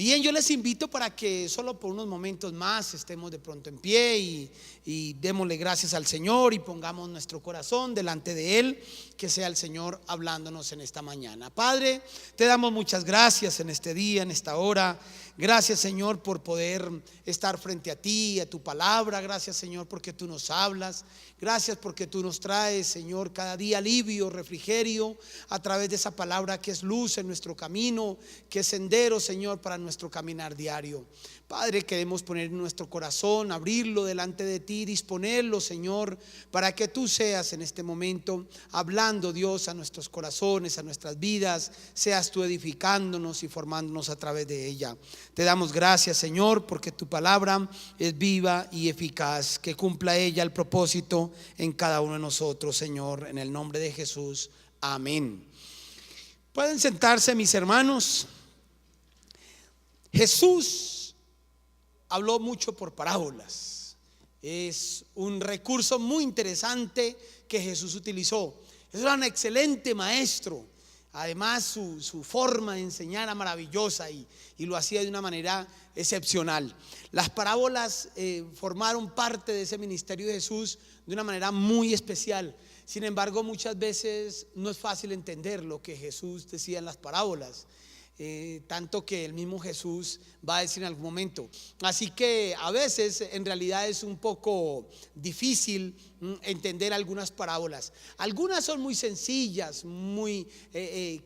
Bien, yo les invito para que solo por unos momentos más estemos de pronto en pie y démosle gracias al Señor y pongamos nuestro corazón delante de Él, que sea el Señor hablándonos en esta mañana. Padre, te damos muchas gracias en este día, en esta hora. Gracias, Señor, por poder estar frente a ti, a tu palabra. Gracias, Señor, porque tú nos hablas. Gracias porque tú nos traes, Señor, cada día alivio, refrigerio a través de esa palabra que es luz en nuestro camino, que es sendero, Señor, para nuestro caminar diario. Padre, queremos poner nuestro corazón, abrirlo delante de ti, disponerlo, Señor, para que tú seas en este momento hablando, Dios, a nuestros corazones, a nuestras vidas. Seas tú edificándonos y formándonos a través de ella. Te damos gracias, Señor, porque tu palabra es viva y eficaz. Que cumpla ella el propósito en cada uno de nosotros, Señor, en el nombre de Jesús. Amén. Pueden sentarse, mis hermanos. Jesús habló mucho por parábolas. Es un recurso muy interesante que Jesús utilizó. Es un excelente maestro. Además, su forma de enseñar era maravillosa y lo hacía de una manera excepcional. Las parábolas formaron parte de ese ministerio de Jesús de una manera muy especial. Sin embargo, muchas veces no es fácil entender lo que Jesús decía en las parábolas. Tanto que el mismo Jesús va a decir en algún momento. Así que a veces en realidad es un poco difícil entender algunas parábolas. Algunas son muy sencillas, muy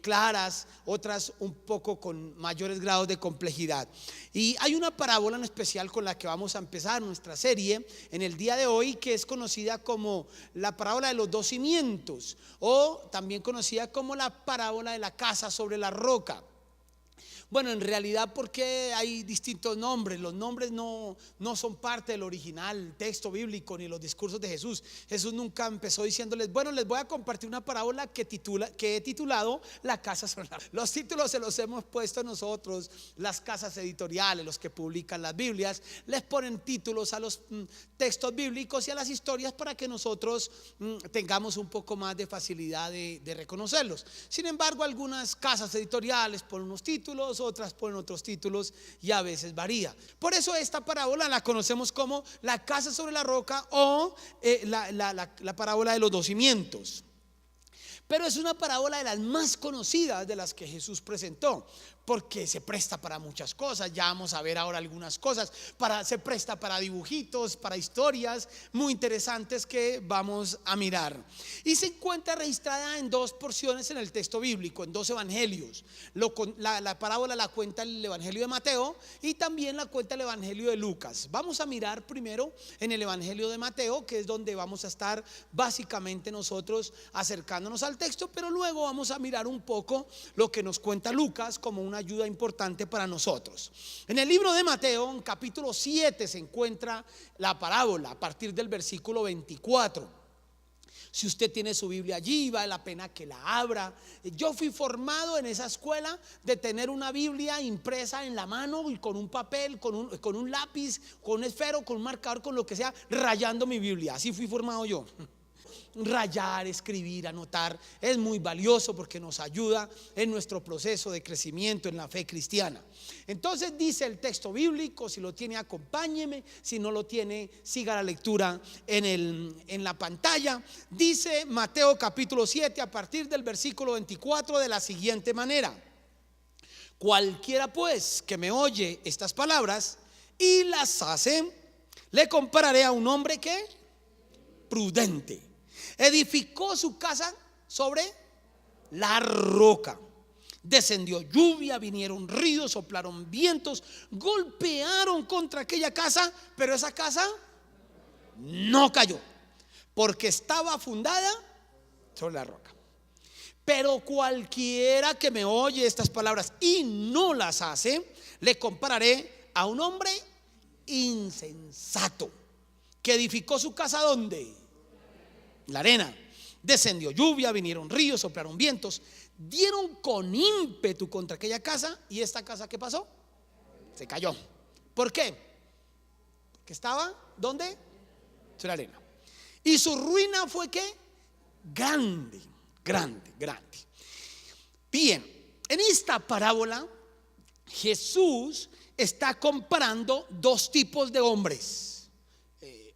claras, otras un poco con mayores grados de complejidad. Y hay una parábola en especial con la que vamos a empezar nuestra serie en el día de hoy, que es conocida como la parábola de los dos cimientos, o también conocida como la parábola de la casa sobre la roca. Bueno, en realidad, porque hay distintos nombres. Los nombres no son parte del original texto bíblico ni los discursos de Jesús. Jesús nunca empezó diciéndoles: bueno, les voy a compartir una parábola que he titulado La casa sobre la roca. Los títulos se los hemos puesto nosotros. Las casas editoriales, los que publican las Biblias, les ponen títulos a los textos bíblicos y a las historias para que nosotros tengamos un poco más de facilidad de reconocerlos. Sin embargo, algunas casas editoriales ponen unos títulos, otras ponen otros títulos y a veces varía. Por eso esta parábola la conocemos como la casa sobre la roca o la parábola de los dos cimientos. Pero es una parábola de las más conocidas de las que Jesús presentó, porque se presta para muchas cosas. Ya vamos a ver ahora algunas cosas. Se presta para dibujitos, para historias muy interesantes que vamos a mirar. Y se encuentra registrada en dos porciones en el texto bíblico, en dos evangelios. La parábola la cuenta el evangelio de Mateo y también la cuenta el evangelio de Lucas. Vamos a mirar primero en el evangelio de Mateo, que es donde vamos a estar básicamente nosotros acercándonos al texto, pero luego vamos a mirar un poco lo que nos cuenta Lucas como una ayuda importante para nosotros. En el libro de Mateo, en capítulo 7, se encuentra la parábola a partir del versículo 24. Si usted tiene su Biblia allí, vale la pena que la abra. Yo fui formado en esa escuela de tener una Biblia impresa en la mano y con un papel, con un lápiz, con un esfero, con un marcador, con lo que sea, rayando mi Biblia. Así fui formado yo. Rayar, escribir, anotar es muy valioso porque nos ayuda en nuestro proceso de crecimiento en la fe cristiana. Entonces dice el texto bíblico, si lo tiene acompáñeme, si no lo tiene siga la lectura en la pantalla. Dice Mateo capítulo 7 a partir del versículo 24 de la siguiente manera: cualquiera pues que me oye estas palabras y las hace, le compararé a un hombre que prudente edificó su casa sobre la roca. Descendió lluvia, vinieron ríos, soplaron vientos, golpearon contra aquella casa, pero esa casa no cayó, porque estaba fundada sobre la roca. Pero cualquiera que me oye estas palabras y no las hace, le compararé a un hombre insensato que edificó su casa ¿dónde? La arena. Descendió lluvia, vinieron ríos, soplaron vientos, dieron con ímpetu contra aquella casa. ¿Y esta casa qué pasó? Se cayó. ¿Por qué? Porque estaba ¿dónde? Sobre la arena. Y su ruina fue ¿qué? Grande, grande, grande. Bien, en esta parábola Jesús está comparando dos tipos de hombres.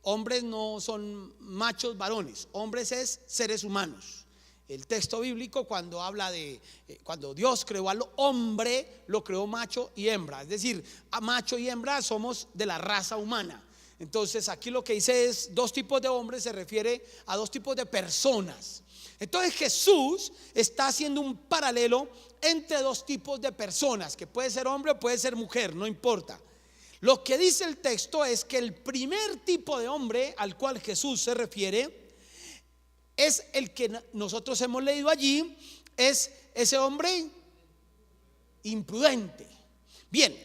Hombres no son machos varones, hombres es seres humanos. El texto bíblico cuando habla de cuando Dios creó al hombre, lo creó macho y hembra, es decir, a macho y hembra somos de la raza humana. Entonces aquí lo que dice es dos tipos de hombres, se refiere a dos tipos de personas. Entonces Jesús está haciendo un paralelo entre dos tipos de personas, que puede ser hombre o puede ser mujer, no importa. Lo que dice el texto es que el primer tipo de hombre al cual Jesús se refiere es el que nosotros hemos leído allí, es ese hombre imprudente. Bien,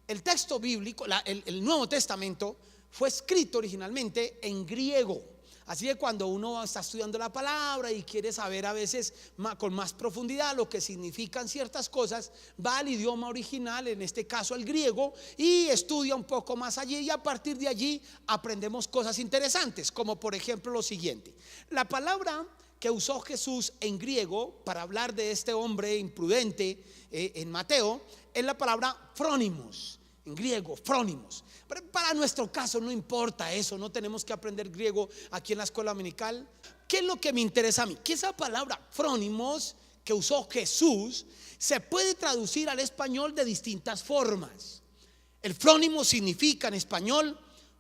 el texto bíblico, el Nuevo Testamento fue escrito originalmente en griego. Así que cuando uno está estudiando la palabra y quiere saber a veces con más profundidad lo que significan ciertas cosas, va al idioma original, en este caso el griego, y estudia un poco más allí, y a partir de allí aprendemos cosas interesantes, como por ejemplo lo siguiente: la palabra que usó Jesús en griego para hablar de este hombre imprudente en Mateo es la palabra frónimos, en griego, frónimos. Pero para nuestro caso no importa eso, no tenemos que aprender griego aquí en la escuela dominical. ¿Qué es lo que me interesa a mí? Que esa palabra frónimos que usó Jesús se puede traducir al español de distintas formas. El frónimo significa en español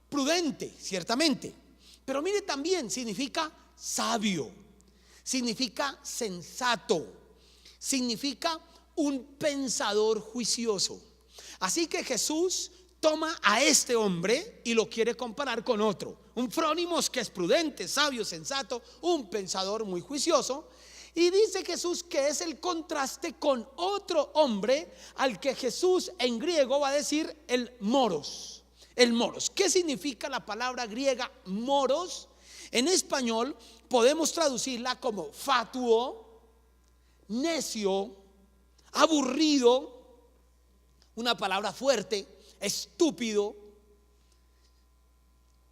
prudente, ciertamente, pero mire, también significa sabio, significa sensato, significa un pensador juicioso. Así que Jesús toma a este hombre y lo quiere comparar con otro, un frónimos que es prudente, sabio, sensato, un pensador muy juicioso. Y dice Jesús que es el contraste con otro hombre al que Jesús en griego va a decir el moros. El moros, ¿qué significa la palabra griega moros? En español podemos traducirla como fatuo, necio, aburrido, una palabra fuerte, estúpido,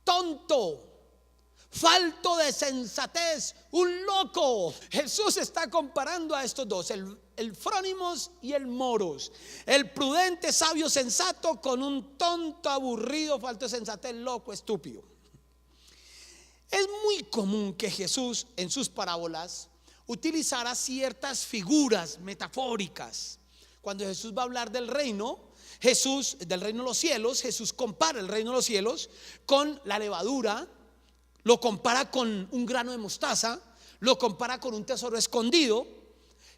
tonto, falto de sensatez, un loco. Jesús está comparando a estos dos, el frónimos y el moros, el prudente, sabio, sensato con un tonto, aburrido, falto de sensatez, loco, estúpido. Es muy común que Jesús en sus parábolas utilizara ciertas figuras metafóricas. Cuando Jesús va a hablar del reino, del reino de los cielos, Jesús compara el reino de los cielos con la levadura, lo compara con un grano de mostaza, lo compara con un tesoro escondido.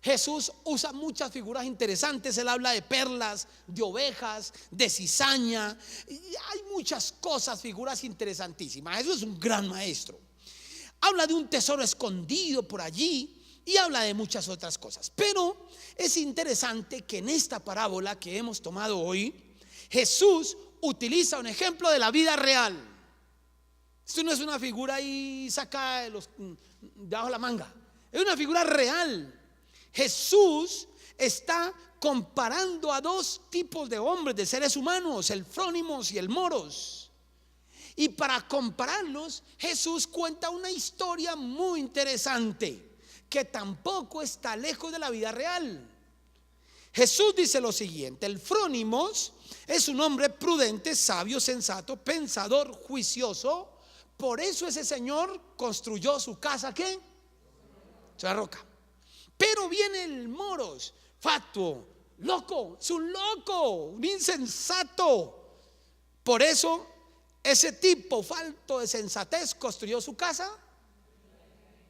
Jesús usa muchas figuras interesantes. Él habla de perlas, de ovejas, de cizaña, y hay muchas cosas, figuras interesantísimas. Jesús es un gran maestro. Habla de un tesoro escondido por allí y habla de muchas otras cosas. Pero es interesante que en esta parábola que hemos tomado hoy, Jesús utiliza un ejemplo de la vida real. Esto no es una figura ahí sacada de abajo la manga, es una figura real. Jesús está comparando a dos tipos de hombres, de seres humanos, el frónimos y el moros. Y para compararlos, Jesús cuenta una historia muy interesante que tampoco está lejos de la vida real. Jesús dice lo siguiente: el frónimos es un hombre prudente, sabio, sensato, pensador, juicioso. Por eso ese señor construyó su casa, ¿qué? Sobre la roca. Pero viene el moros, fatuo, loco, es un loco, un insensato. Por eso ese tipo falto de sensatez construyó su casa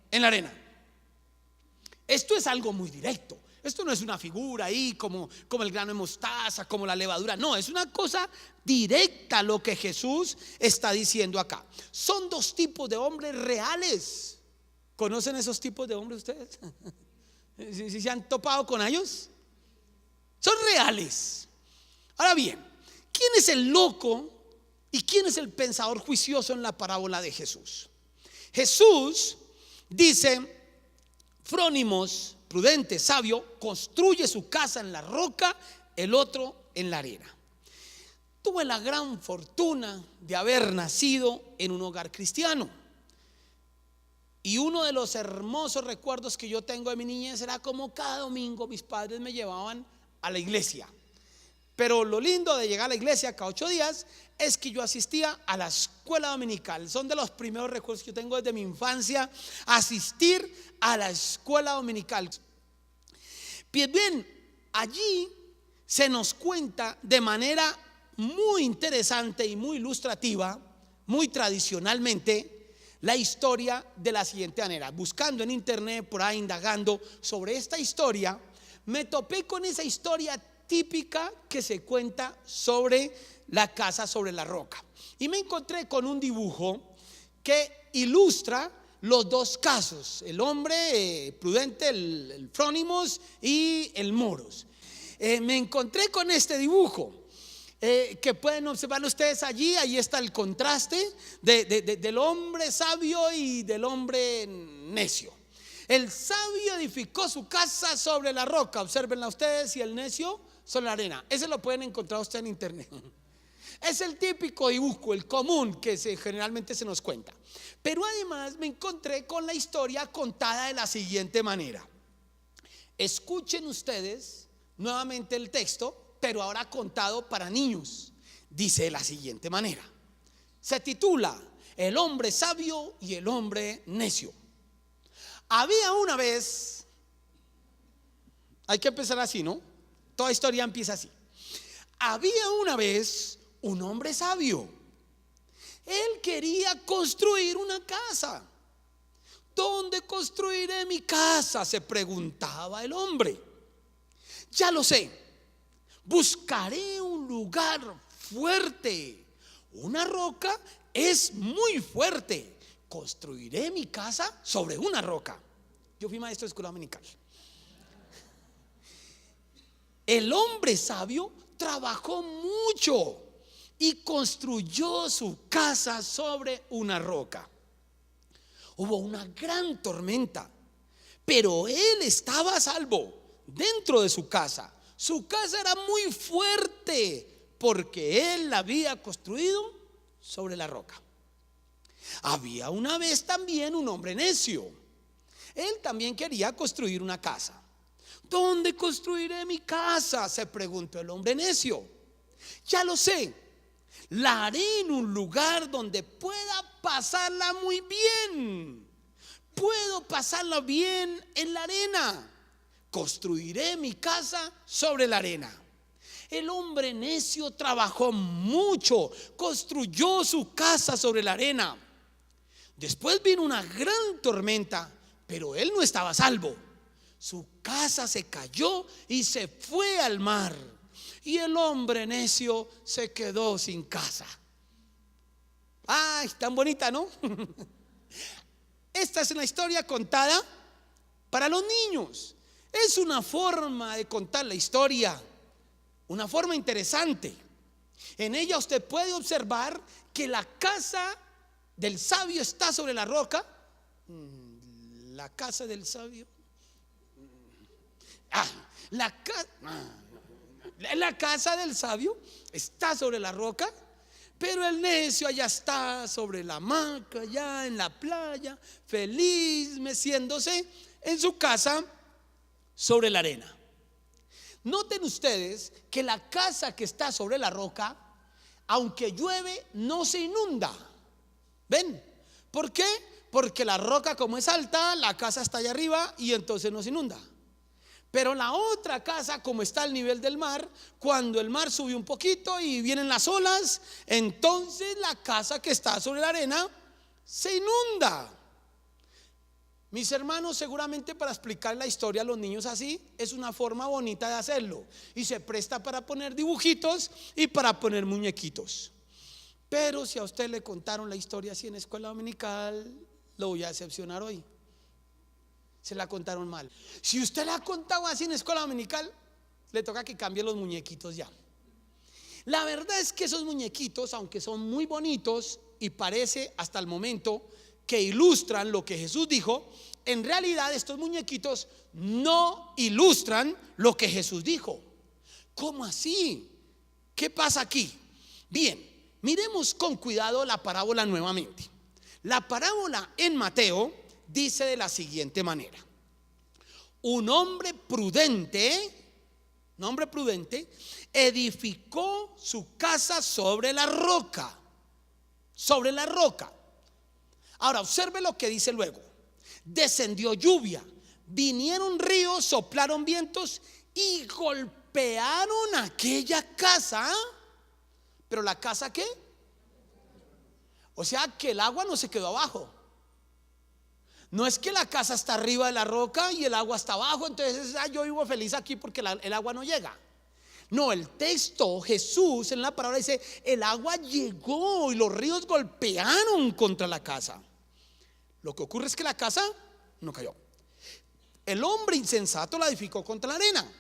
en la arena. Esto es algo muy directo. Esto no es una figura ahí como el grano de mostaza, como la levadura. No, es una cosa directa lo que Jesús está diciendo acá. Son dos tipos de hombres reales. ¿Conocen esos tipos de hombres ustedes? ¿Si se han topado con ellos? Son reales. Ahora bien, ¿quién es el loco y quién es el pensador juicioso en la parábola de Jesús? Jesús dice: frónimos, prudente, sabio, construye su casa en la roca, el otro en la arena. Tuve la gran fortuna de haber nacido en un hogar cristiano. Y uno de los hermosos recuerdos que yo tengo de mi niñez era como cada domingo mis padres me llevaban a la iglesia. Pero lo lindo de llegar a la iglesia cada 8 días es que yo asistía a la escuela dominical. Son de los primeros recuerdos que yo tengo desde mi infancia, asistir a la escuela dominical. Bien, allí se nos cuenta de manera muy interesante y muy ilustrativa, muy tradicionalmente, la historia de la siguiente manera. Buscando en internet, por ahí indagando sobre esta historia, me topé con esa historia típica que se cuenta sobre la casa sobre la roca. Y me encontré con un dibujo que ilustra los dos casos: el hombre prudente, el Frónimos, y el Moros. Me encontré con este dibujo que pueden observar ustedes allí. Ahí está el contraste del hombre sabio y del hombre necio. El sabio edificó su casa sobre la roca, obsérvenla ustedes, y el necio sobre la arena. Ese lo pueden encontrar ustedes en internet. Es el típico dibujo, el común que generalmente se nos cuenta. Pero además me encontré con la historia contada de la siguiente manera. Escuchen ustedes nuevamente el texto, pero ahora contado para niños. Dice de la siguiente manera. Se titula El hombre sabio y el hombre necio. Había una vez, hay que empezar así, ¿no? Toda historia empieza así. Había una vez un hombre sabio. Él quería construir una casa. ¿Dónde construiré mi casa?, se preguntaba el hombre. Ya lo sé, buscaré un lugar fuerte. Una roca es muy fuerte. Construiré mi casa sobre una roca. Yo fui maestro de escuela dominical. El hombre sabio trabajó mucho y construyó su casa sobre una roca. Hubo una gran tormenta, pero él estaba a salvo dentro de su casa. Su casa era muy fuerte porque él la había construido sobre la roca. Había una vez también un hombre necio. Él también quería construir una casa. ¿Dónde construiré mi casa?, se preguntó el hombre necio. Ya lo sé, la haré en un lugar donde pueda pasarla muy bien. Puedo pasarla bien en la arena. Construiré mi casa sobre la arena. El hombre necio trabajó mucho, construyó su casa sobre la arena. Después vino una gran tormenta, pero él no estaba a salvo. Su casa se cayó y se fue al mar. Y el hombre necio se quedó sin casa. Ay, tan bonita, ¿no? Esta es una historia contada para los niños. Es una forma de contar la historia, una forma interesante. En ella usted puede observar que la casa del sabio está sobre la roca. La casa del sabio. La casa del sabio está sobre la roca, pero el necio allá está sobre la hamaca, allá en la playa, feliz, meciéndose en su casa sobre la arena. Noten ustedes que la casa que está sobre la roca, aunque llueve, no se inunda. ¿Ven? ¿Por qué? Porque la roca, como es alta, la casa está allá arriba y entonces no se inunda. Pero la otra casa, como está al nivel del mar, cuando el mar sube un poquito y vienen las olas, entonces la casa que está sobre la arena se inunda. Mis hermanos, seguramente para explicar la historia a los niños así es una forma bonita de hacerlo, y se presta para poner dibujitos y para poner muñequitos. Pero si a usted le contaron la historia así en escuela dominical, lo voy a decepcionar hoy. Se la contaron mal. Si usted la ha contado así en escuela dominical, le toca que cambie los muñequitos ya. La verdad es que esos muñequitos, aunque son muy bonitos y parece hasta el momento que ilustran lo que Jesús dijo, en realidad estos muñequitos no ilustran lo que Jesús dijo. ¿Cómo así? ¿Qué pasa aquí? Bien, miremos con cuidado la parábola nuevamente. La parábola en Mateo dice de la siguiente manera: un hombre prudente un hombre prudente, edificó su casa sobre la roca. Sobre la roca. Ahora observe lo que dice luego. Descendió lluvia, vinieron ríos, soplaron vientos y golpearon aquella casa. ¿Pero la casa qué? O sea que el agua no se quedó abajo. No es que la casa está arriba de la roca y el agua está abajo, entonces yo vivo feliz aquí porque el agua no llega. No, el texto, Jesús en la palabra dice, el agua llegó y los ríos golpearon contra la casa. Lo que ocurre es que la casa no cayó. El hombre insensato la edificó contra la arena.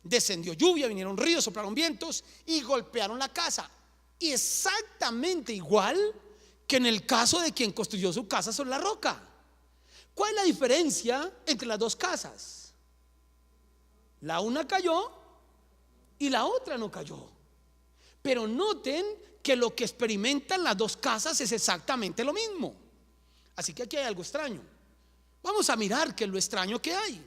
Descendió lluvia, vinieron ríos, soplaron vientos y golpearon la casa. Y exactamente igual que en el caso de quien construyó su casa sobre la roca. ¿Cuál es la diferencia entre las dos casas? La una cayó y la otra no cayó. Pero noten que lo que experimentan las dos casas es exactamente lo mismo. Así que aquí hay algo extraño. Vamos a mirar qué es lo extraño que hay.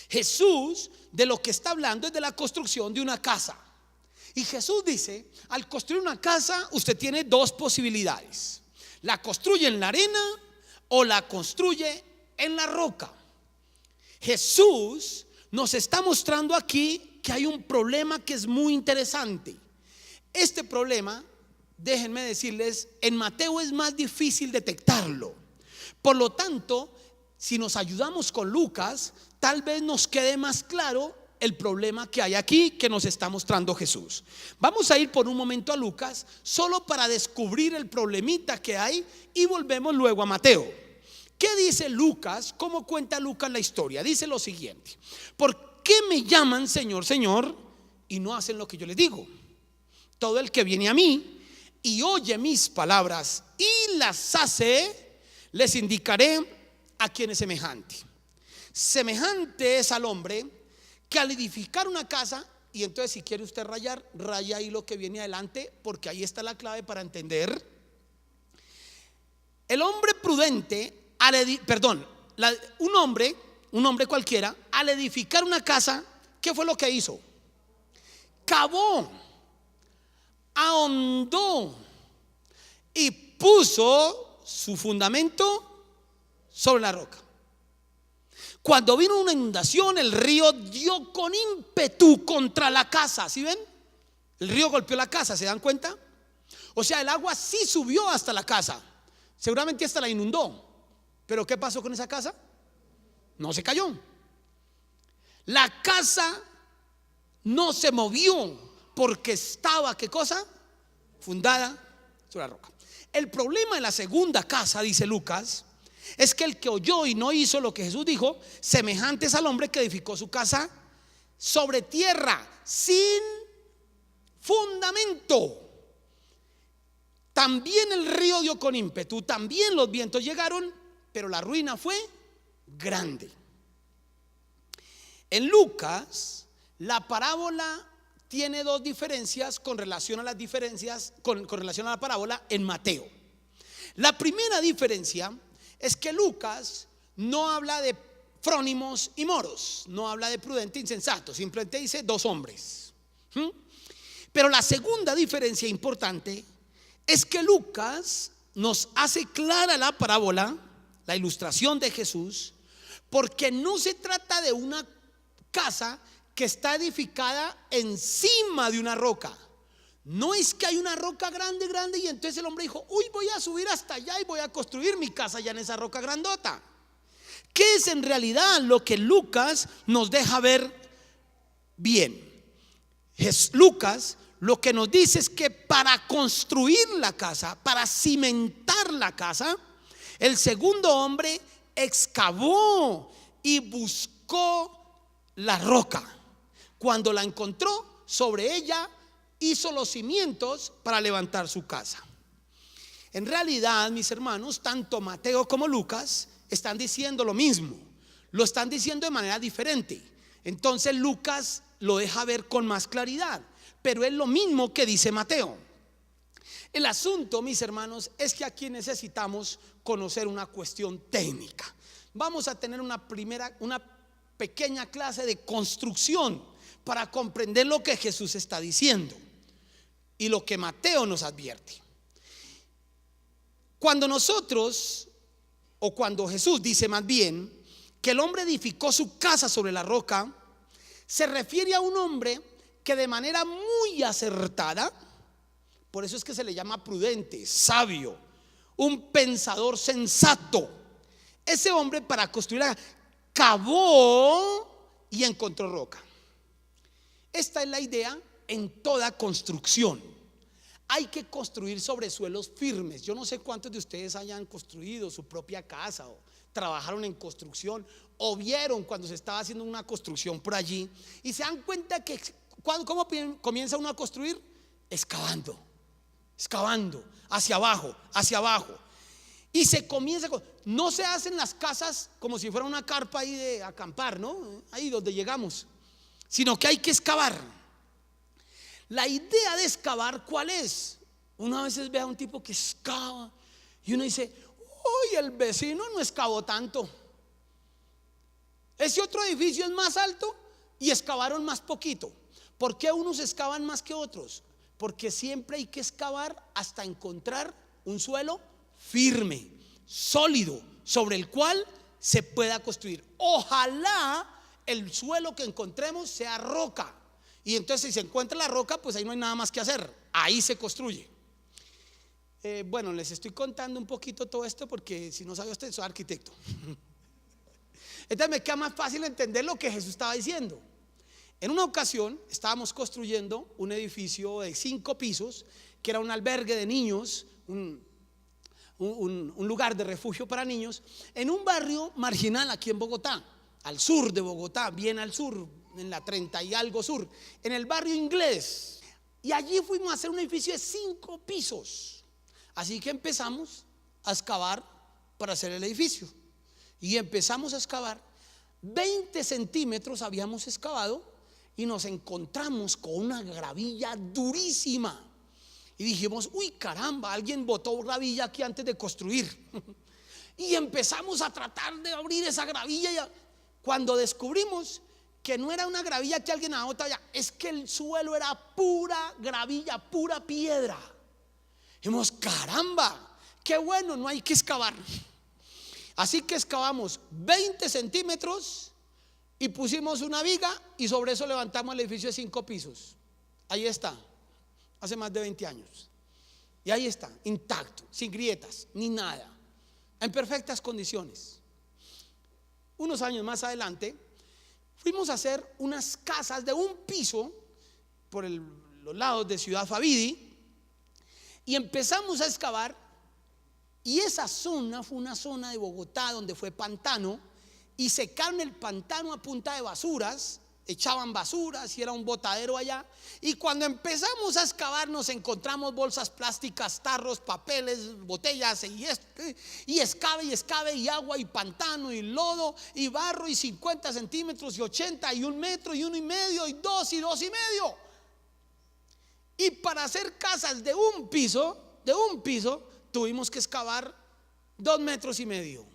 Jesús de lo que está hablando es de la construcción de una casa. Y Jesús dice, al construir una casa usted tiene dos posibilidades. La construye en la arena o la construye en la roca. Jesús nos está mostrando aquí que hay un problema que es muy interesante. Este problema, déjenme decirles, en Mateo es más difícil detectarlo. Por lo tanto, si nos ayudamos con Lucas, tal vez nos quede más claro el problema que hay aquí que nos está mostrando Jesús. Vamos a ir por un momento a Lucas solo para descubrir el problemita que hay y volvemos luego a Mateo. ¿Qué dice Lucas? ¿Cómo cuenta Lucas la historia? Dice lo siguiente: ¿por qué me llaman Señor, Señor y no hacen lo que yo les digo? Todo el que viene a mí y oye mis palabras y las hace, les indicaré a quién es semejante. Semejante es al hombre que al edificar una casa, y entonces si quiere usted rayar, raya ahí lo que viene adelante, porque ahí está la clave para entender. El hombre prudente, un hombre cualquiera, al edificar una casa, ¿qué fue lo que hizo? Cavó, ahondó y puso su fundamento sobre la roca. Cuando vino una inundación, el río dio con ímpetu contra la casa. ¿Sí ven? El río golpeó la casa, ¿se dan cuenta? O sea, el agua sí subió hasta la casa. Seguramente hasta la inundó. Pero ¿qué pasó con esa casa? No se cayó. La casa no se movió porque estaba, ¿qué cosa? Fundada sobre la roca. El problema de la segunda casa, dice Lucas, es que el que oyó y no hizo lo que Jesús dijo, semejante es al hombre que edificó su casa sobre tierra sin fundamento. También el río dio con ímpetu, también los vientos llegaron, pero la ruina fue grande. En Lucas, la parábola tiene dos diferencias con relación a las diferencias con relación a la parábola en Mateo. La primera diferencia es que Lucas no habla de frónimos y moros, no habla de prudente e insensato, simplemente dice dos hombres. Pero la segunda diferencia importante es que Lucas nos hace clara la parábola, la ilustración de Jesús, porque no se trata de una casa que está edificada encima de una roca. No es que hay una roca grande y entonces el hombre dijo, uy, voy a subir hasta allá y voy a construir mi casa allá en esa roca grandota. ¿Qué es en realidad lo que Lucas nos deja ver bien? Lucas lo que nos dice es que para construir la casa, para cimentar la casa, el segundo hombre excavó y buscó la roca. Cuando la encontró, sobre ella hizo los cimientos para levantar su casa. En realidad, mis hermanos, tanto Mateo como Lucas están diciendo lo mismo, lo están diciendo de manera diferente. Entonces Lucas lo deja ver con más claridad, pero es lo mismo que dice Mateo. El asunto, mis hermanos, es que aquí necesitamos conocer una cuestión técnica. Vamos a tener una pequeña clase de construcción para comprender lo que Jesús está diciendo y lo que Mateo nos advierte. Cuando nosotros, o cuando Jesús dice más bien que el hombre edificó su casa sobre la roca, se refiere a un hombre que de manera muy acertada, por eso es que se le llama prudente, sabio, un pensador sensato. Ese hombre, para construir, cavó y encontró roca. Esta es la idea en toda construcción. Hay que construir sobre suelos firmes. Yo no sé cuántos de ustedes hayan construido su propia casa o trabajaron en construcción o vieron cuando se estaba haciendo una construcción por allí y se dan cuenta que ¿cómo comienza uno a construir? Excavando hacia abajo. Y se comienza, no se hacen las casas como si fuera una carpa ahí de acampar, ¿no? Ahí donde llegamos, sino que hay que excavar. La idea de excavar, ¿cuál es? Uno a veces ve a un tipo que excava y uno dice, uy, el vecino no excavó tanto. Ese otro edificio es más alto y excavaron más poquito. ¿Por qué unos excavan más que otros? Porque siempre hay que excavar hasta encontrar un suelo firme, sólido, sobre el cual se pueda construir. Ojalá el suelo que encontremos sea roca. Y entonces si se encuentra la roca, pues ahí no hay nada más que hacer, ahí se construye. Bueno, les estoy contando un poquito todo esto porque si no sabe usted, soy arquitecto. Entonces me queda más fácil entender lo que Jesús estaba diciendo. En una ocasión estábamos construyendo un edificio de 5 pisos que era un albergue de niños, un lugar de refugio para niños, en un barrio marginal aquí en Bogotá, al sur de Bogotá, bien al sur, en la 30 y algo sur, en el barrio Inglés. Y allí fuimos a hacer un edificio de 5 pisos. Así que empezamos a excavar para hacer el edificio. Y empezamos a excavar. 20 centímetros habíamos excavado y nos encontramos con una gravilla durísima. Y dijimos, uy, caramba, alguien botó gravilla aquí antes de construir. Y empezamos a tratar de abrir esa gravilla. Cuando descubrimos que no era una gravilla que alguien había botado, es que el suelo era pura gravilla, pura piedra. Dijimos, caramba, qué bueno, no hay que excavar. Así que excavamos 20 centímetros y pusimos una viga y sobre eso levantamos el edificio de 5 pisos. Ahí está, hace más de 20 años. Y ahí está, intacto, sin grietas, ni nada, en perfectas condiciones. Unos años más adelante fuimos a hacer unas casas de un piso por los lados de Ciudad Favidi y empezamos a excavar. Y esa zona fue una zona de Bogotá donde fue pantano y secaron el pantano a punta de basuras, echaban basuras y era un botadero allá. Y cuando empezamos a excavar nos encontramos bolsas plásticas, tarros, papeles, botellas y escabe y agua y pantano y lodo y barro y 50 centímetros y 80 y 1 metro y 1,5 y 2 y 2,5. Y para hacer casas de un piso tuvimos que excavar 2,5 metros.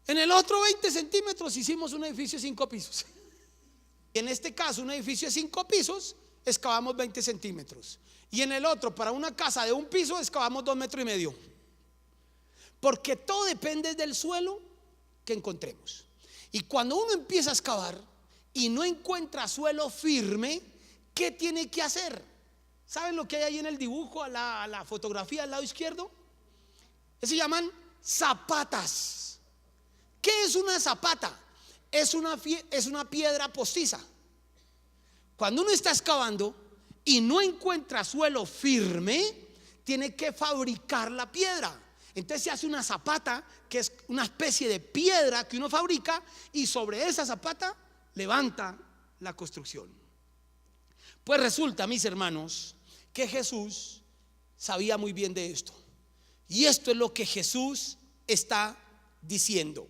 En el otro 20 centímetros hicimos un edificio de 5 pisos. En este caso, un edificio de 5 pisos, excavamos 20 centímetros. Y en el otro, para una casa de un piso, excavamos 2,5 metros. Porque todo depende del suelo que encontremos. Y cuando uno empieza a excavar y no encuentra suelo firme, ¿qué tiene que hacer? ¿Saben lo que hay ahí en el dibujo, a la fotografía al lado izquierdo? Se llaman zapatas. ¿Qué es una zapata? Es una piedra postiza. Cuando uno está excavando y no encuentra suelo firme, tiene que fabricar la piedra. Entonces se hace una zapata, que es una especie de piedra que uno fabrica, y sobre esa zapata levanta la construcción. Pues resulta, mis hermanos, que Jesús sabía muy bien de esto. Y esto es lo que Jesús está diciendo.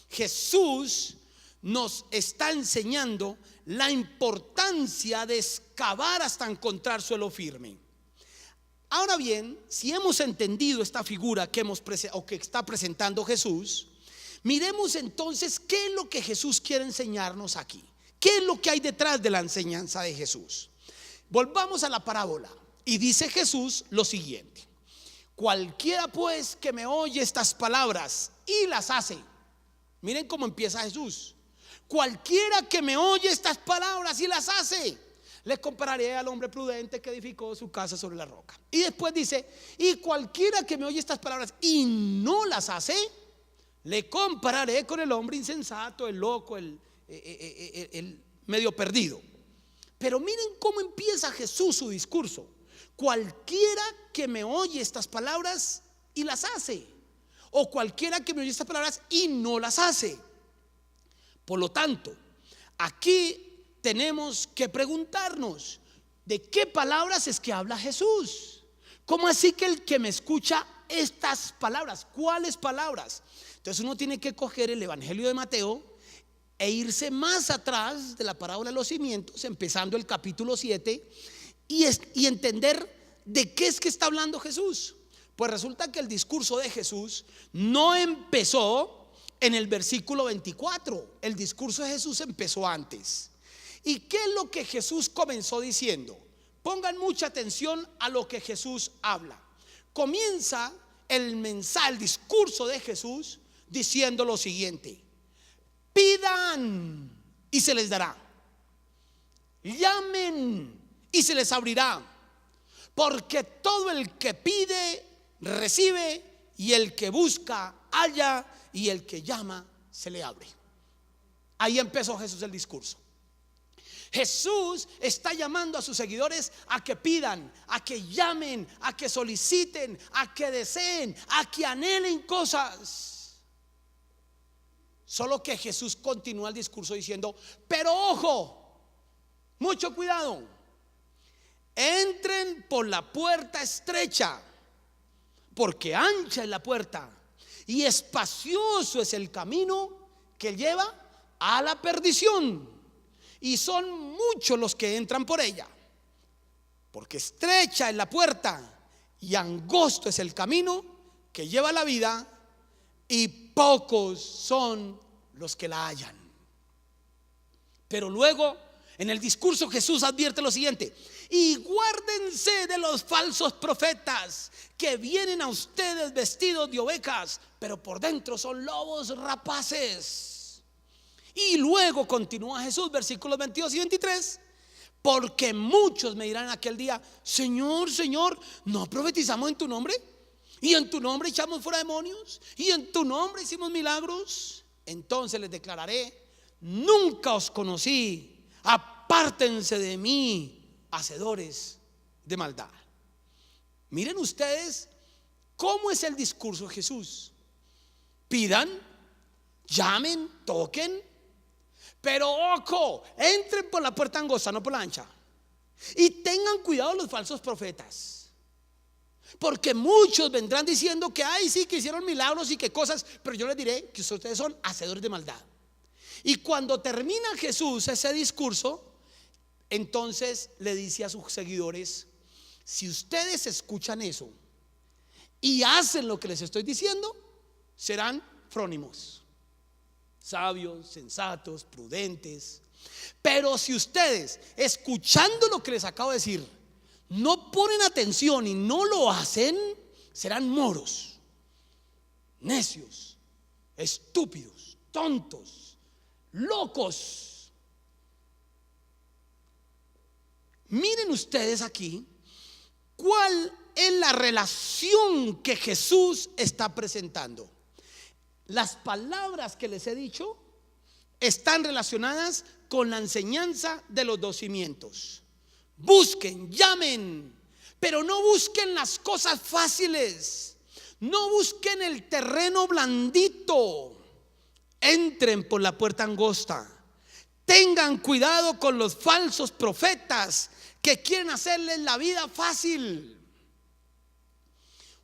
Jesús nos está enseñando la importancia de excavar hasta encontrar suelo firme. Ahora bien, si hemos entendido esta figura que está presentando Jesús, miremos entonces qué es lo que Jesús quiere enseñarnos aquí. ¿Qué es lo que hay detrás de la enseñanza de Jesús? Volvamos a la parábola y dice Jesús lo siguiente: cualquiera pues que me oye estas palabras y las hace. Miren cómo empieza Jesús: cualquiera que me oye estas palabras y las hace, le compararé al hombre prudente que edificó su casa sobre la roca. Y después dice: y cualquiera que me oye estas palabras y no las hace, le compararé con el hombre insensato, el loco, el medio perdido. Pero miren cómo empieza Jesús su discurso: cualquiera que me oye estas palabras y las hace, o cualquiera que me oye estas palabras y no las hace. Por lo tanto, aquí tenemos que preguntarnos: ¿de qué palabras es que habla Jesús? ¿Cómo así que el que me escucha estas palabras? ¿Cuáles palabras? Entonces uno tiene que coger el Evangelio de Mateo e irse más atrás de la parábola de los cimientos, empezando el capítulo 7, y entender de qué es que está hablando Jesús. Pues resulta que el discurso de Jesús no empezó en el versículo 24. El discurso de Jesús empezó antes. ¿Y qué es lo que Jesús comenzó diciendo? Pongan mucha atención a lo que Jesús habla. Comienza el mensaje, el discurso de Jesús, diciendo lo siguiente: pidan y se les dará, llamen y se les abrirá, porque todo el que pide recibe, y el que busca halla, y el que llama se le abre. Ahí empezó Jesús el discurso. Jesús está llamando a sus seguidores a que pidan, a que llamen, a que soliciten, a que deseen, a que anhelen cosas. Solo que Jesús continúa el discurso diciendo: pero ojo, mucho cuidado, entren por la puerta estrecha, porque ancha es la puerta y espacioso es el camino que lleva a la perdición, y son muchos los que entran por ella. Porque estrecha es la puerta y angosto es el camino que lleva a la vida, y pocos son los que la hallan. Pero luego en el discurso Jesús advierte lo siguiente: y guárdense de los falsos profetas que vienen a ustedes vestidos de ovejas, pero por dentro son lobos rapaces. Y luego continúa Jesús, versículos 22 y 23: porque muchos me dirán en aquel día: Señor, Señor, ¿no profetizamos en tu nombre? Y en tu nombre echamos fuera demonios, y en tu nombre hicimos milagros. Entonces les declararé: nunca os conocí, apártense de mí, hacedores de maldad. Miren ustedes cómo es el discurso de Jesús: pidan, llamen, toquen, pero ojo, entren por la puerta angosta, no por la ancha, y tengan cuidado los falsos profetas, porque muchos vendrán diciendo que ay, sí, que hicieron milagros y que cosas, pero yo les diré que ustedes son hacedores de maldad. Y cuando termina Jesús ese discurso, entonces le dice a sus seguidores: si ustedes escuchan eso y hacen lo que les estoy diciendo, serán frónimos, sabios, sensatos, prudentes. Pero si ustedes, escuchando lo que les acabo de decir, no ponen atención y no lo hacen, serán moros, necios, estúpidos, tontos, locos. Miren ustedes aquí cuál es la relación que Jesús está presentando. Las palabras que les he dicho están relacionadas con la enseñanza de los dos cimientos. Busquen, llamen, pero no busquen las cosas fáciles, no busquen el terreno blandito. Entren por la puerta angosta. Tengan cuidado con los falsos profetas que quieren hacerles la vida fácil.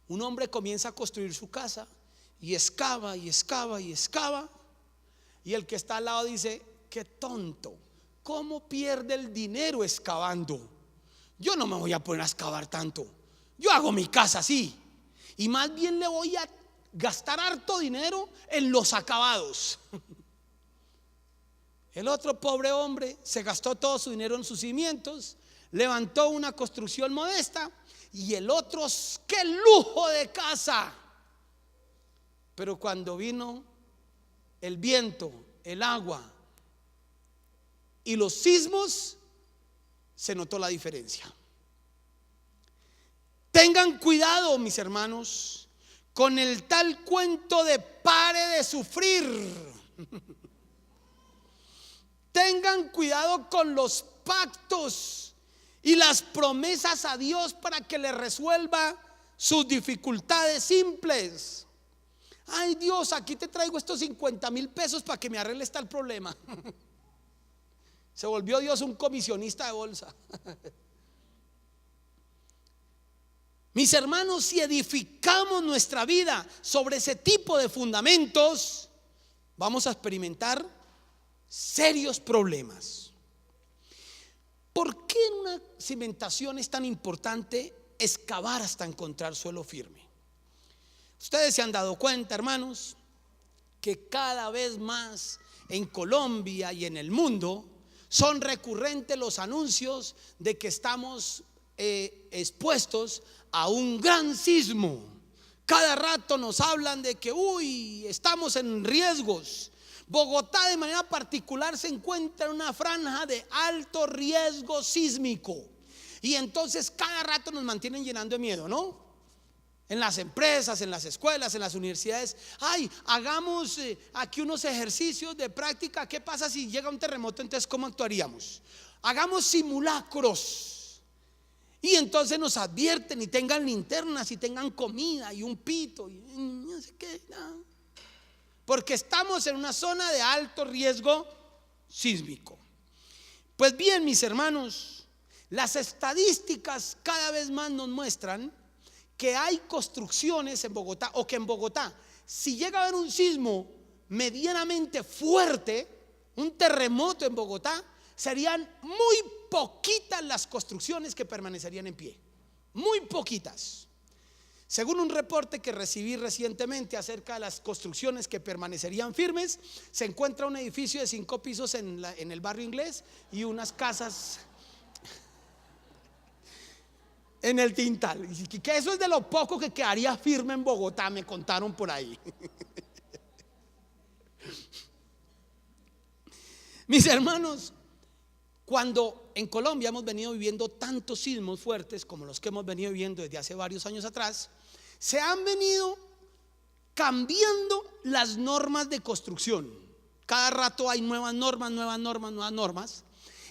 Un hombre comienza a construir su casa y excava y excava y excava, y el que está al lado dice: qué tonto, ¿cómo pierde el dinero excavando? Yo no me voy a poner a excavar tanto, yo hago mi casa así, y más bien le voy a gastar harto dinero en los acabados. El otro pobre hombre se gastó todo su dinero en sus cimientos, levantó una construcción modesta, y el otro, qué lujo de casa. Pero cuando vino el viento, el agua y los sismos, se notó la diferencia. Tengan cuidado, mis hermanos, con el tal cuento de pare de sufrir. Tengan cuidado con los pactos y las promesas a Dios para que le resuelva sus dificultades simples. Ay, Dios, aquí te traigo estos 50,000 pesos para que me arregles tal problema. Se volvió Dios un comisionista de bolsa. Mis hermanos, si edificamos nuestra vida sobre ese tipo de fundamentos, vamos a experimentar serios problemas. ¿Por qué en una cimentación es tan importante excavar hasta encontrar suelo firme? Ustedes se han dado cuenta, hermanos, que cada vez más en Colombia y en el mundo son recurrentes los anuncios de que estamos expuestos a un gran sismo. Cada rato nos hablan de que estamos en riesgos. Bogotá de manera particular se encuentra en una franja de alto riesgo sísmico, y entonces cada rato nos mantienen llenando de miedo, ¿no? En las empresas, en las escuelas, en las universidades. Hagamos aquí unos ejercicios de práctica. ¿Qué pasa si llega un terremoto? Entonces, ¿cómo actuaríamos? Hagamos simulacros. Y entonces nos advierten, y tengan linternas, y tengan comida y un pito y no sé qué, no. Porque estamos en una zona de alto riesgo sísmico. Pues bien, mis hermanos, las estadísticas cada vez más nos muestran que hay construcciones en Bogotá, o que en Bogotá, si llega a haber un sismo medianamente fuerte, un terremoto en Bogotá, serían muy poquitas las construcciones que permanecerían en pie. Muy poquitas. Según un reporte que recibí recientemente acerca de las construcciones que permanecerían firmes, se encuentra un edificio de 5 pisos en el barrio Inglés, y unas casas en el Tintal. Y que eso es de lo poco que quedaría firme en Bogotá, me contaron por ahí. Mis hermanos, cuando en Colombia hemos venido viviendo tantos sismos fuertes como los que hemos venido viviendo desde hace varios años atrás, se han venido cambiando las normas de construcción. Cada rato hay nuevas normas.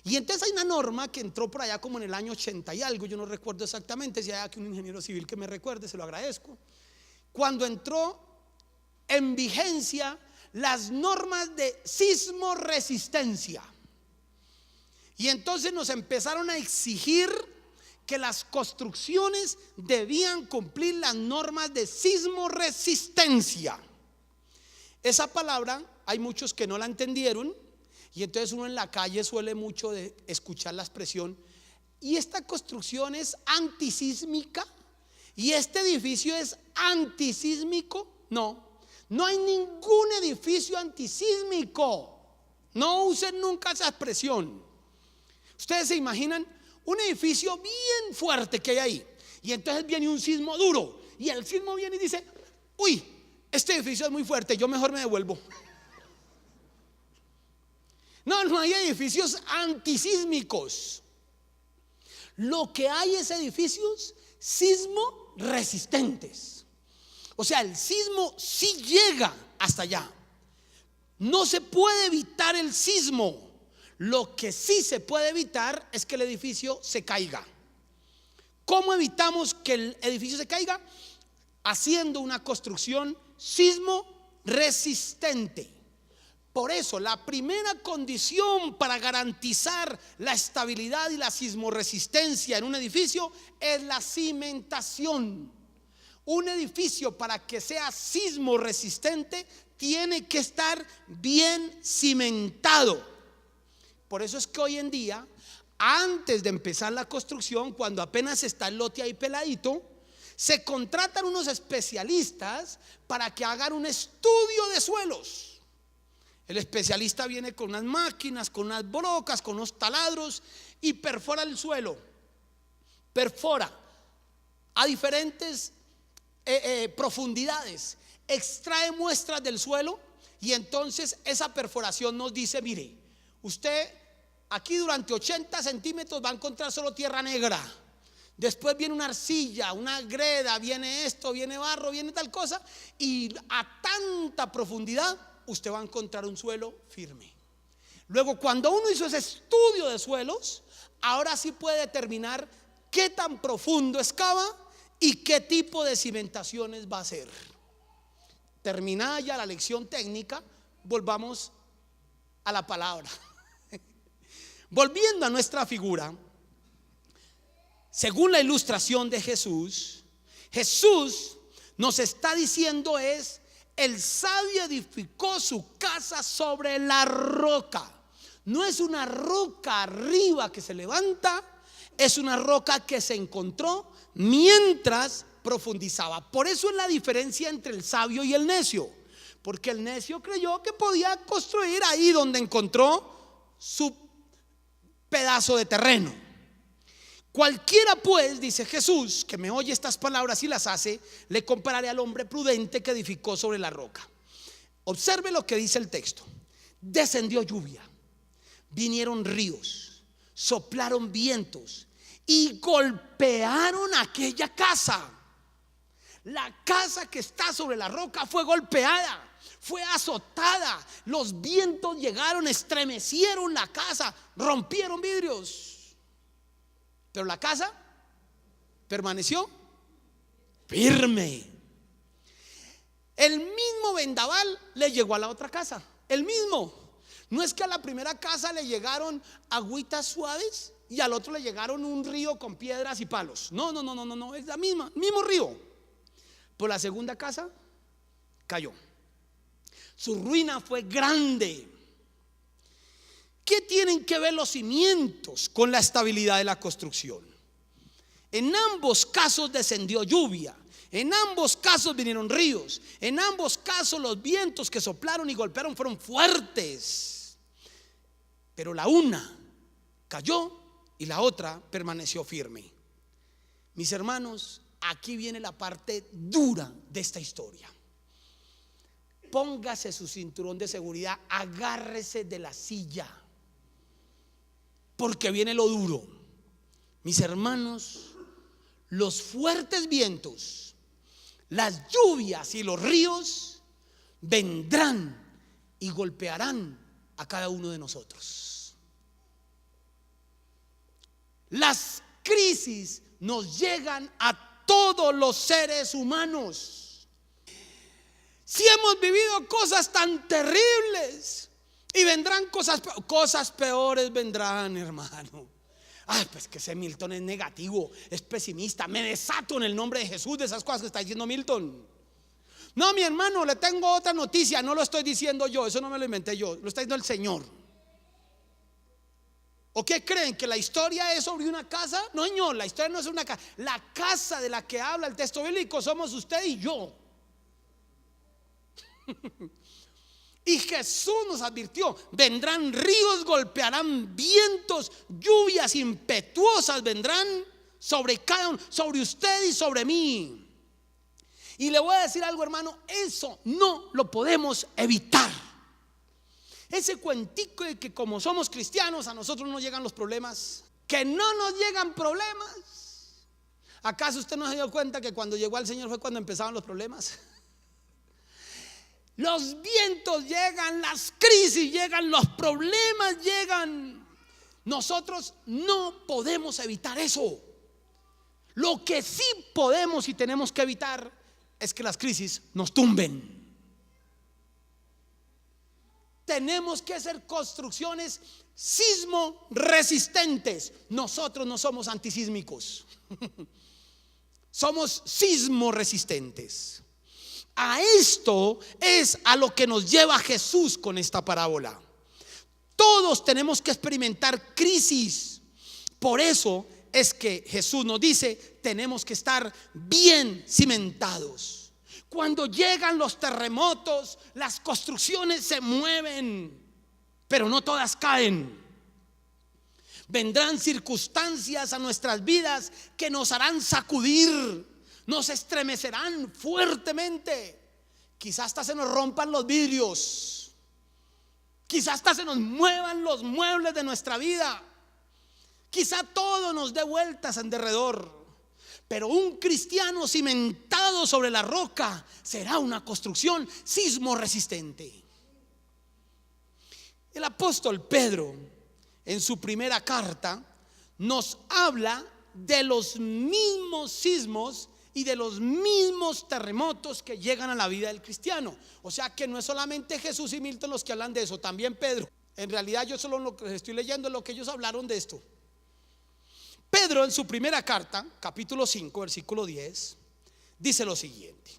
Y entonces hay una norma que entró por allá como en el año 80 y algo, yo no recuerdo exactamente. Si hay aquí un ingeniero civil que me recuerde, se lo agradezco. Cuando entró en vigencia las normas de sismo resistencia, y entonces nos empezaron a exigir que las construcciones debían cumplir las normas de sismo resistencia. Esa palabra hay muchos que no la entendieron, y entonces uno en la calle suele mucho de escuchar la expresión: y esta construcción es antisísmica, y este edificio es antisísmico. No hay ningún edificio antisísmico. No usen nunca esa expresión. Ustedes se imaginan un edificio bien fuerte que hay ahí, y entonces viene un sismo duro, y el sismo viene y dice: este edificio es muy fuerte, yo mejor me devuelvo. No hay edificios antisísmicos. Lo que hay es edificios sismo resistentes. O sea, el sismo sí llega hasta allá. No se puede evitar el sismo. Lo que sí se puede evitar es que el edificio se caiga. ¿Cómo evitamos que el edificio se caiga? Haciendo una construcción sismo resistente. Por eso la primera condición para garantizar la estabilidad y la sismoresistencia en un edificio es la cimentación. Un edificio, para que sea sismorresistente, tiene que estar bien cimentado. Por eso es que hoy en día, antes de empezar la construcción, cuando apenas está el lote ahí peladito, se contratan unos especialistas para que hagan un estudio de suelos. El especialista viene con unas máquinas, con unas brocas, con unos taladros y perfora el suelo. Perfora a diferentes profundidades, extrae muestras del suelo y entonces esa perforación nos dice: mire, usted aquí durante 80 centímetros va a encontrar solo tierra negra. Después viene una arcilla, una greda, viene esto, viene barro, viene tal cosa, y a tanta profundidad usted va a encontrar un suelo firme. Luego, cuando uno hizo ese estudio de suelos, ahora sí puede determinar qué tan profundo excava y qué tipo de cimentaciones va a hacer. Terminada ya la lección técnica, volvamos a la palabra. Volviendo a nuestra figura, según la ilustración de Jesús, Jesús nos está diciendo es: el sabio edificó su casa sobre la roca. No es una roca arriba que se levanta, es una roca que se encontró mientras profundizaba. Por eso es la diferencia entre el sabio y el necio, porque el necio creyó que podía construir ahí donde encontró su pedazo de terreno. Cualquiera pues, dice Jesús, que me oye estas palabras y las hace, le compararé al hombre prudente que edificó sobre la roca. Observe lo que dice el texto: descendió lluvia, vinieron ríos, soplaron vientos y golpearon aquella casa. La casa que está sobre la roca fue golpeada, fue azotada. Los vientos llegaron, estremecieron la casa, rompieron vidrios. Pero la casa permaneció firme. El mismo vendaval le llegó a la otra casa. El mismo. No es que a la primera casa le llegaron agüitas suaves y al otro le llegaron un río con piedras y palos. No, es la misma, mismo río. Por la segunda casa cayó. Su ruina fue grande. ¿Qué tienen que ver los cimientos con la estabilidad de la construcción? En ambos casos descendió lluvia, en ambos casos vinieron ríos, en ambos casos los vientos que soplaron y golpearon fueron fuertes, pero la una cayó y la otra permaneció firme. Mis hermanos, aquí viene la parte dura de esta historia. Póngase su cinturón de seguridad, agárrese de la silla, porque viene lo duro. Mis hermanos, los fuertes vientos, las lluvias y los ríos vendrán y golpearán a cada uno de nosotros. Las crisis nos llegan a todos los seres humanos. Si hemos vivido cosas tan terribles, y vendrán cosas peores vendrán, hermano. Ay, pues que ese Milton es negativo, es pesimista. Me desato en el nombre de Jesús de esas cosas que está diciendo Milton. No, mi hermano, le tengo otra noticia. No lo estoy diciendo yo, eso no me lo inventé yo, lo está diciendo el Señor. ¿O qué creen? ¿Que la historia es sobre una casa? No, señor, la historia no es una casa. La casa de la que habla el texto bíblico somos usted y yo. Y Jesús nos advirtió: vendrán ríos, golpearán vientos, lluvias impetuosas vendrán sobre cada uno, sobre usted y sobre mí. Y le voy a decir algo, hermano, eso no lo podemos evitar. Ese cuentico de que como somos cristianos a nosotros no llegan los problemas, que no nos llegan problemas. ¿Acaso usted no se dio cuenta que cuando llegó al Señor fue cuando empezaban los problemas? Los vientos llegan, las crisis llegan, los problemas llegan. Nosotros no podemos evitar eso. Lo que sí podemos y tenemos que evitar es que las crisis nos tumben. Tenemos que hacer construcciones sismo resistentes. Nosotros no somos antisísmicos. Somos sismo resistentes. A esto es a lo que nos lleva Jesús con esta parábola. Todos tenemos que experimentar crisis. Por eso es que Jesús nos dice: tenemos que estar bien cimentados. Cuando llegan los terremotos, las construcciones se mueven, pero no todas caen. Vendrán circunstancias a nuestras vidas que nos harán sacudir, nos estremecerán fuertemente. Quizás hasta se nos rompan los vidrios, quizás hasta se nos muevan los muebles de nuestra vida, quizá todo nos dé vueltas en derredor. Pero un cristiano cimentado sobre la roca será una construcción sismo resistente. El apóstol Pedro, en su primera carta, nos habla de los mismos sismos y de los mismos terremotos que llegan a la vida del cristiano. O sea que no es solamente Jesús y Milton los que hablan de eso, también Pedro. En realidad yo solo lo que estoy leyendo es lo que ellos hablaron de esto. Pedro, en su primera carta, capítulo 5, versículo 10, dice lo siguiente: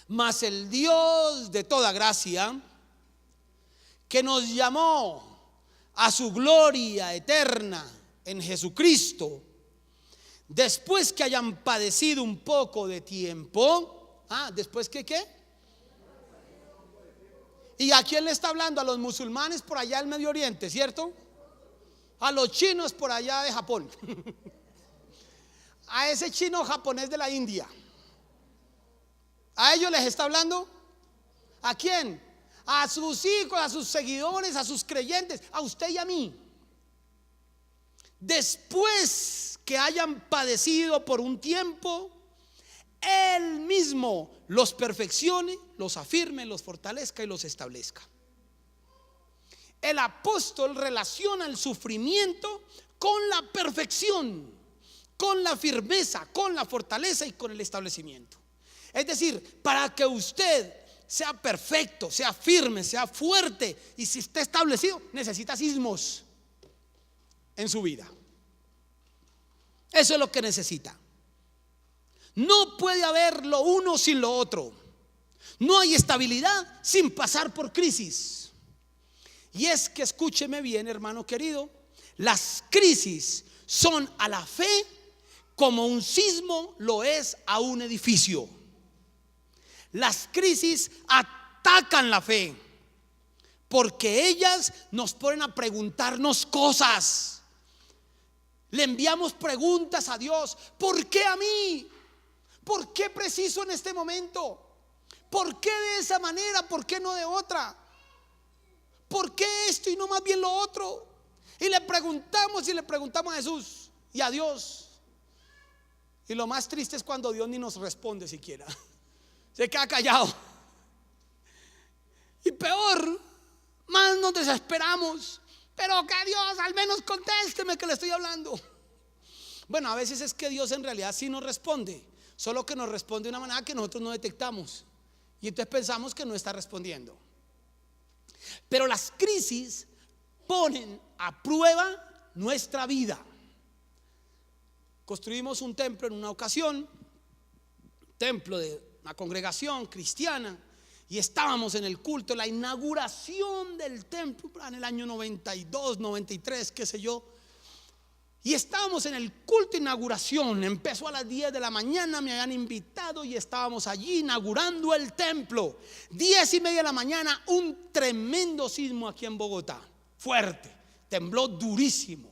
mas el Dios de toda gracia, que nos llamó a su gloria eterna en Jesucristo, después que hayan padecido un poco de tiempo. ¿Después que qué? ¿Y a quién le está hablando? A los musulmanes por allá del Medio Oriente, ¿cierto? A los chinos por allá de Japón, a ese chino japonés de la India. ¿A ellos les está hablando? ¿A quién? A sus hijos, a sus seguidores, a sus creyentes, a usted y a mí. Después que hayan padecido por un tiempo, Él mismo los perfeccione, los afirme, los fortalezca y los establezca. El apóstol relaciona el sufrimiento con la perfección, con la firmeza, con la fortaleza y con el establecimiento. Es decir, para que usted sea perfecto, sea firme, sea fuerte y si esté establecido, necesita sismos en su vida. Eso es lo que necesita. No puede haber lo uno sin lo otro. No hay estabilidad sin pasar por crisis. Y es que, escúcheme bien, hermano querido, las crisis son a la fe como un sismo lo es a un edificio. Las crisis atacan la fe porque ellas nos ponen a preguntarnos cosas. Le enviamos preguntas a Dios: ¿por qué a mí? ¿Por qué preciso en este momento? ¿Por qué de esa manera? ¿Por qué no de otra? ¿Por qué esto y no más bien lo otro? Y le preguntamos a Jesús y a Dios. Y lo más triste es cuando Dios ni nos responde siquiera. Se queda callado. Y peor, más nos desesperamos. Pero que Dios al menos contésteme que le estoy hablando. Bueno, a veces es que Dios en realidad sí nos responde, solo que nos responde de una manera que nosotros no detectamos. Y entonces pensamos que no está respondiendo. Pero las crisis ponen a prueba nuestra vida. Construimos un templo en una ocasión, templo de una congregación cristiana, y estábamos en el culto, la inauguración del templo en el año 92, 93, qué sé yo. Y estábamos en el culto de inauguración. Empezó a las 10 de la mañana, me habían invitado y estábamos allí inaugurando el templo. 10:30 de la mañana, un tremendo sismo aquí en Bogotá, fuerte, tembló durísimo.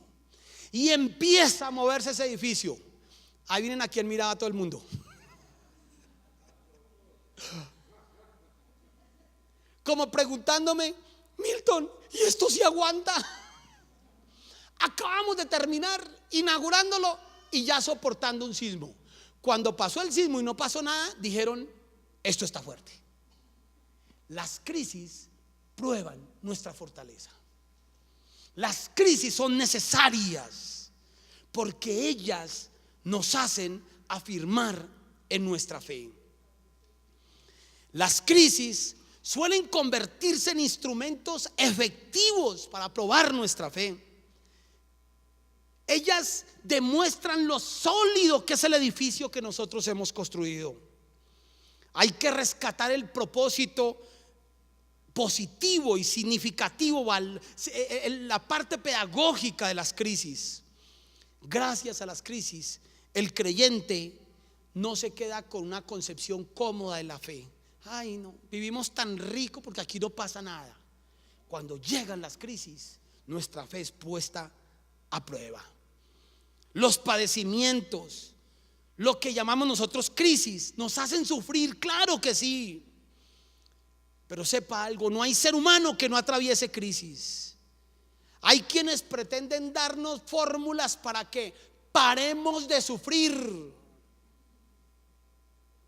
Y empieza a moverse ese edificio. Ahí vienen a quien miraba todo el mundo. Como preguntándome: Milton, ¿y esto sí aguanta? Acabamos de terminar inaugurándolo y ya soportando un sismo. Cuando pasó el sismo y no pasó nada, dijeron: esto está fuerte. Las crisis prueban nuestra fortaleza. Las crisis son necesarias porque ellas nos hacen afirmar en nuestra fe. Las crisis suelen convertirse en instrumentos efectivos para probar nuestra fe. Ellas demuestran lo sólido que es el edificio que nosotros hemos construido. Hay que rescatar el propósito positivo y significativo, la parte pedagógica de las crisis. Gracias a las crisis, el creyente no se queda con una concepción cómoda de la fe. Ay, no, vivimos tan rico porque aquí no pasa nada. Cuando llegan las crisis, nuestra fe es puesta a prueba. Los padecimientos, lo que llamamos nosotros crisis, nos hacen sufrir, claro que sí. Pero sepa algo, no hay ser humano que no atraviese crisis. Hay quienes pretenden darnos fórmulas para que paremos de sufrir,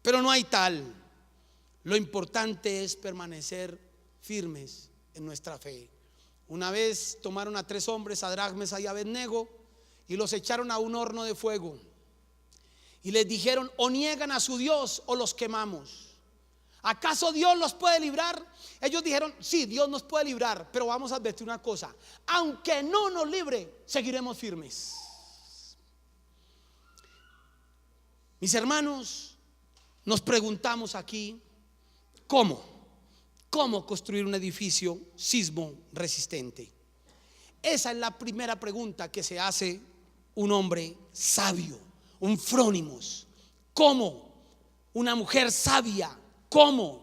pero no hay tal. Lo importante es permanecer firmes en nuestra fe. Una vez tomaron a 3 hombres, Sadrach, Mesach y Abednego, y los echaron a un horno de fuego y les dijeron: o niegan a su Dios o los quemamos. ¿Acaso Dios los puede librar? Ellos dijeron: sí, Dios nos puede librar, pero vamos a advertir una cosa: aunque no nos libre, seguiremos firmes. Mis hermanos, nos preguntamos aquí: ¿cómo construir un edificio sismo resistente? Esa es la primera pregunta que se hace un hombre sabio, un frónimos. ¿Cómo? Una mujer sabia. ¿Cómo?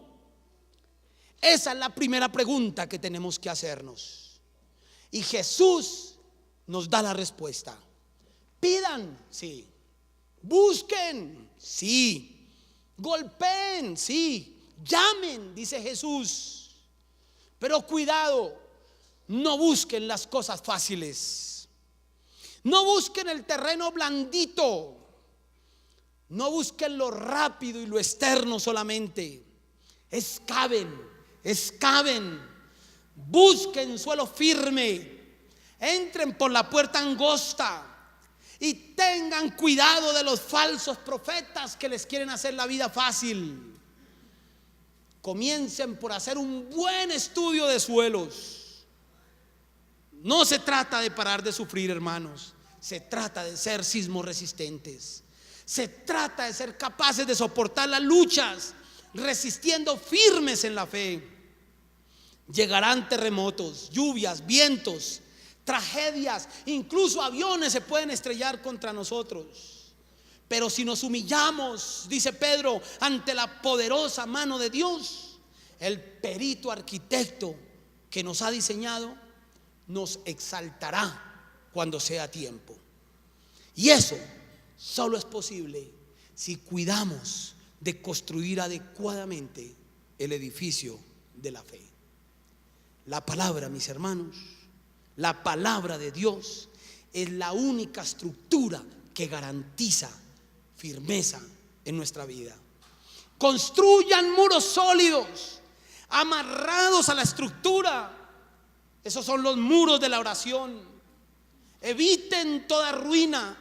Esa es la primera pregunta que tenemos que hacernos. Y Jesús nos da la respuesta. Pidan, sí. Busquen, sí. Golpeen, sí. Llamen, dice Jesús. Pero cuidado, no busquen las cosas fáciles. No busquen el terreno blandito. No busquen lo rápido y lo externo solamente. Excaven. Busquen suelo firme. Entren por la puerta angosta. Y tengan cuidado de los falsos profetas que les quieren hacer la vida fácil. Comiencen por hacer un buen estudio de suelos. No se trata de parar de sufrir, hermanos. Se trata de ser sismo resistentes. Se trata de ser capaces de soportar las luchas, resistiendo firmes en la fe. Llegarán terremotos, lluvias, vientos, tragedias, incluso aviones se pueden estrellar contra nosotros. Pero si nos humillamos, dice Pedro, ante la poderosa mano de Dios, el perito arquitecto que nos ha diseñado nos exaltará cuando sea tiempo. Y eso solo es posible si cuidamos de construir adecuadamente el edificio de la fe. La palabra, mis hermanos, la palabra de Dios es la única estructura que garantiza firmeza en nuestra vida. Construyan muros sólidos, amarrados a la estructura. Esos son los muros de la oración. Eviten toda ruina.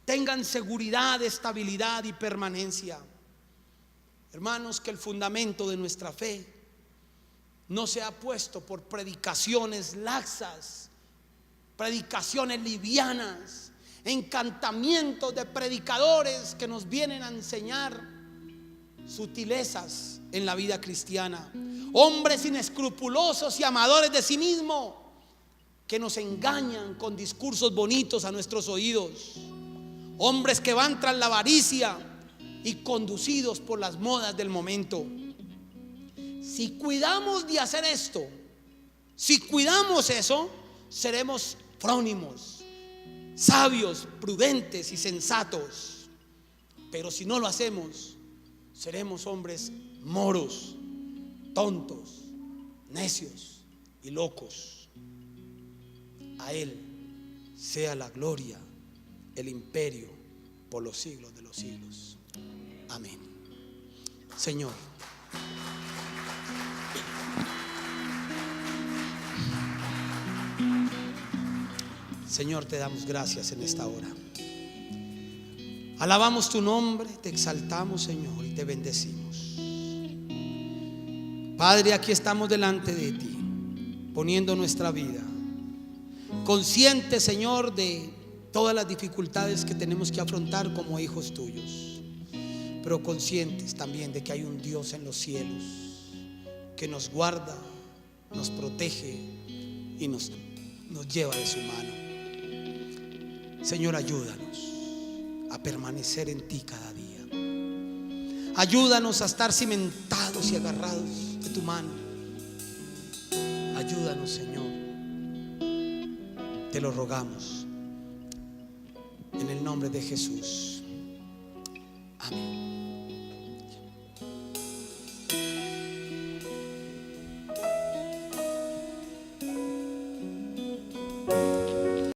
Tengan seguridad, estabilidad y permanencia. Hermanos, que el fundamento de nuestra fe no sea puesto por predicaciones laxas, predicaciones livianas, encantamientos de predicadores que nos vienen a enseñar sutilezas en la vida cristiana. Hombres inescrupulosos y amadores de sí mismos que nos engañan con discursos bonitos a nuestros oídos. Hombres que van tras la avaricia y conducidos por las modas del momento. Si cuidamos de hacer esto, si cuidamos eso, seremos frónimos, sabios, prudentes y sensatos. Pero si no lo hacemos, seremos hombres moros, tontos, necios y locos. A Él sea la gloria, el imperio por los siglos de los siglos. Amén. Señor, Señor, te damos gracias en esta hora. Alabamos tu nombre, te exaltamos, Señor, y te bendecimos. Padre, aquí estamos delante de ti, poniendo nuestra vida, conscientes, Señor, de todas las dificultades que tenemos que afrontar como hijos tuyos, pero conscientes también de que hay un Dios en los cielos que nos guarda, nos protege y nos lleva de su mano. Señor, ayúdanos a permanecer en ti cada día. Ayúdanos a estar cimentados y agarrados de tu mano. Ayúdanos, Señor. Te lo rogamos en el nombre de Jesús.